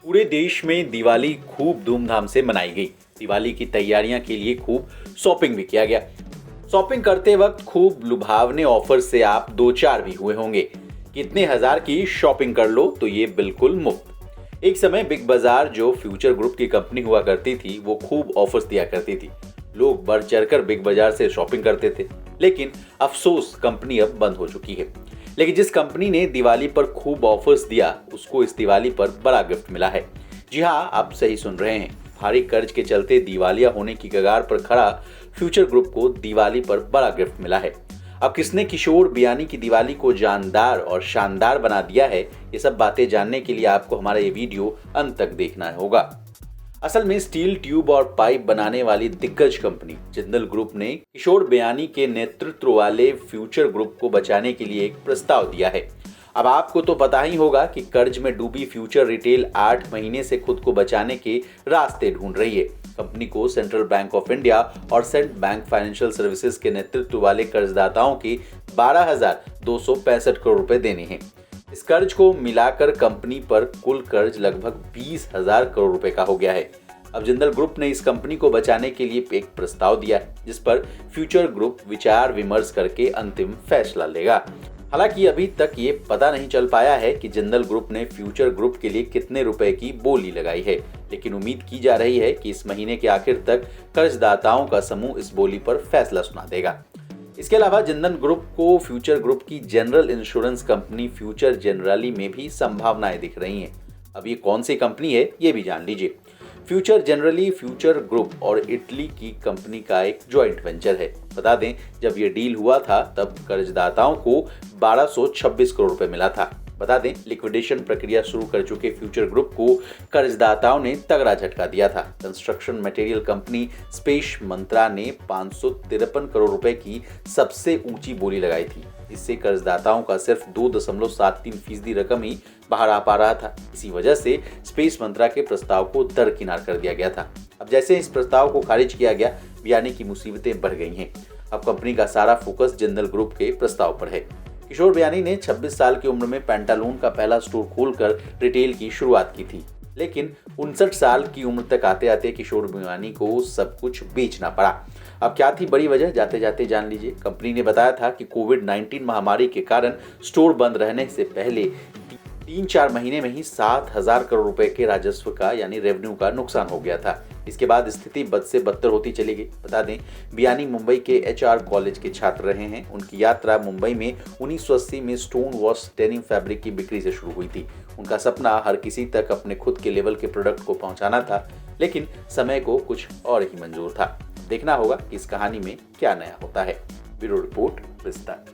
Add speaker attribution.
Speaker 1: पूरे देश में दिवाली खूब धूमधाम से मनाई गई। दिवाली की तैयारियां के लिए खूब शॉपिंग भी किया गया। शॉपिंग करते वक्त खूब लुभावने ऑफर से आप दो चार भी हुए होंगे। कितने हजार की शॉपिंग कर लो तो ये बिल्कुल मुफ्त। एक समय बिग बाजार जो फ्यूचर ग्रुप की कंपनी हुआ करती थी, वो खूब ऑफर्स दिया करती थी। लोग बढ़ चढ़कर बिग बाजार से शॉपिंग करते थे। लेकिन अफसोस, कंपनी अब बंद हो चुकी है। लेकिन जिस कंपनी ने दिवाली पर खूब ऑफर्स दिया, उसको इस दिवाली पर बड़ा गिफ्ट मिला है। जी हाँ, आप सही सुन रहे हैं। भारी कर्ज के चलते दिवालिया होने की कगार पर खड़ा फ्यूचर ग्रुप को दिवाली पर बड़ा गिफ्ट मिला है। अब किसने किशोर बियानी की दिवाली को जानदार और शानदार बना दिया है, ये सब बातें जानने के लिए आपको हमारा ये वीडियो अंत तक देखना होगा। असल में स्टील ट्यूब और पाइप बनाने वाली दिग्गज कंपनी जिंदल ग्रुप ने किशोर बियानी के नेतृत्व वाले फ्यूचर ग्रुप को बचाने के लिए एक प्रस्ताव दिया है। अब आपको तो पता ही होगा कि कर्ज में डूबी फ्यूचर रिटेल 8 महीने से खुद को बचाने के रास्ते ढूंढ रही है। कंपनी को सेंट्रल बैंक ऑफ इंडिया और सेंट बैंक फाइनेंशियल सर्विसेज के नेतृत्व वाले कर्जदाताओं के 12,265 करोड़ रुपए देने हैं। इस कर्ज को मिलाकर कंपनी पर कुल कर्ज लगभग 20,000 करोड़ रुपए का हो गया है। अब जिंदल ग्रुप ने इस कंपनी को बचाने के लिए एक प्रस्ताव दिया है, जिस पर फ्यूचर ग्रुप विचार विमर्श करके अंतिम फैसला लेगा। हालांकि अभी तक ये पता नहीं चल पाया है कि जिंदल ग्रुप ने फ्यूचर ग्रुप के लिए कितने रुपए की बोली लगाई है, लेकिन उम्मीद की जा रही है कि इस महीने के आखिर तक कर्जदाताओं का समूह इस बोली पर फैसला सुना देगा। इसके अलावा जिंदल ग्रुप को फ्यूचर ग्रुप की general insurance company future generally में भी संभावनाएं दिख रही हैं। अब ये कौन सी कंपनी है, ये भी जान लीजिए। फ्यूचर जनरली फ्यूचर ग्रुप और इटली की कंपनी का एक जॉइंट वेंचर है। बता दें, जब ये डील हुआ था तब कर्जदाताओं को 1226 करोड़ रुपए मिला था। बता दें, लिक्विडेशन प्रक्रिया शुरू कर चुके फ्यूचर ग्रुप को कर्जदाताओं ने तगड़ा झटका दिया था। कंस्ट्रक्शन मटेरियल कंपनी स्पेस मंत्रा ने 553 करोड़ रुपए की सबसे ऊंची बोली लगाई थी। इससे कर्जदाताओं का सिर्फ 2.73% रकम ही बाहर आ पा रहा था। इसी वजह से स्पेस मंत्रा के प्रस्ताव को दरकिनार कर दिया गया था। अब जैसे इस प्रस्ताव को खारिज किया गया, बियानी की मुसीबतें बढ़ गई हैं। अब कंपनी का सारा फोकस जिंदल ग्रुप के प्रस्ताव पर है। किशोर बियानी ने 26 साल की उम्र में पेंटालून का पहला स्टोर खोलकर रिटेल की शुरुआत की थी, लेकिन 59 साल की उम्र तक आते आते किशोर बियानी को सब कुछ बेचना पड़ा। अब क्या थी बड़ी वजह, जाते जाते जान लीजिए। कंपनी ने बताया था कि कोविड-19 महामारी के कारण स्टोर बंद रहने से पहले 3-4 महीने में ही 7,000 करोड़ रुपए के राजस्व का यानी रेवेन्यू का नुकसान हो गया था। इसके बाद स्थिति बद से बदतर होती चली गई। बता दें, बियानी मुंबई के एचआर कॉलेज के छात्र रहे हैं। उनकी यात्रा मुंबई में 1980 में स्टोन वॉश डेनिम फैब्रिक की बिक्री से शुरू हुई थी। उनका सपना हर किसी तक अपने खुद के लेवल के प्रोडक्ट को पहुंचाना था, लेकिन समय को कुछ और ही मंजूर था। देखना होगा कि इस कहानी में क्या नया होता है। ब्यूरो रिपोर्ट, विस्तार।